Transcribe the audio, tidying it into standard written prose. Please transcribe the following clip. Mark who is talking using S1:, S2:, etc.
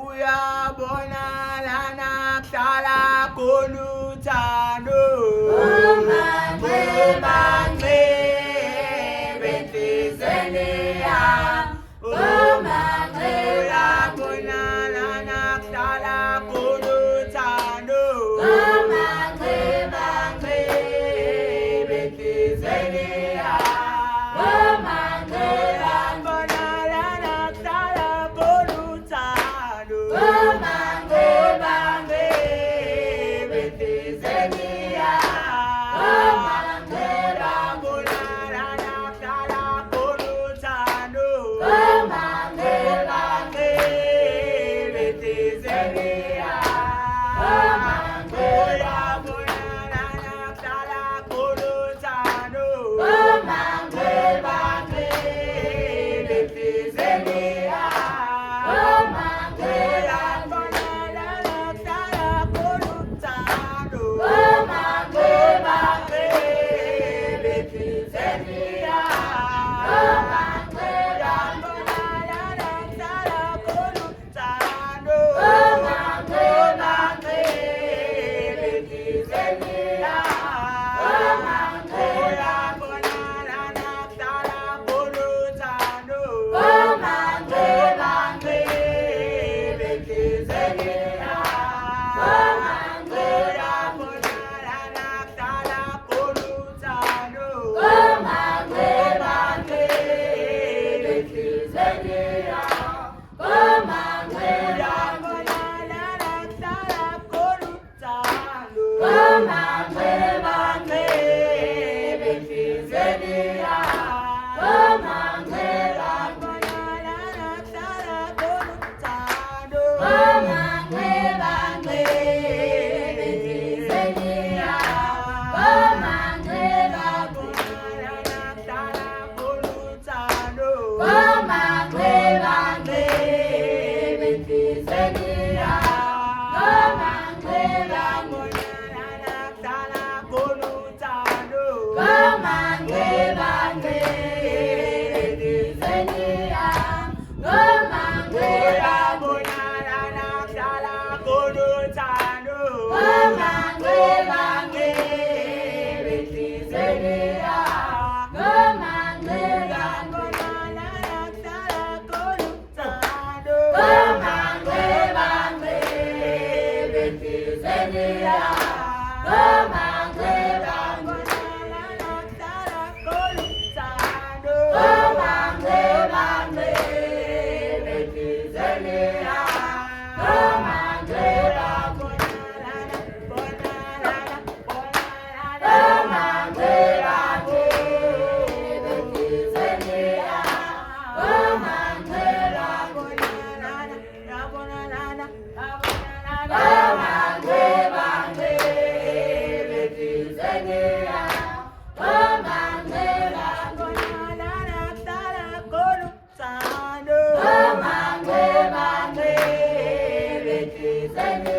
S1: kuya bona lanak tala kunutano.
S2: Mangwe mangwe beti zenia. Mangwe
S1: Kuya bona lanak tala kunutano.
S2: mangwe mangwe beti zenia. Mangwe
S1: Bona lanak tala kunutano.
S2: mangwe mangwe beti zenia. Mangwe
S1: Bona lanak tala kunutano.
S2: mangwe mangwe beti zenia. Mangwe mangwe mangwe beti zenia. Mangwe mangwe mangwe beti zenia. Mangwe mangwe mangwe beti zenia. Mangwe mangwe mangwe beti zenia. Mangwe mangwe mangwe beti zenia. Mangwe mangwe mangwe beti zenia. Mangwe mangwe mangwe beti zenia. Mangwe mangwe mangwe beti zenia. Mangwe mangwe mangwe beti zenia. Mangwe mangwe mangwe beti zenia. Mangwe mangwe mangwe beti zenia. Mangwe mangwe mangwe beti zenia. Mangwe mangwe mangwe beti zenia. Mangwe mangwe mangwe beti zenia. Mangwe mangwe mangwe beti zenia.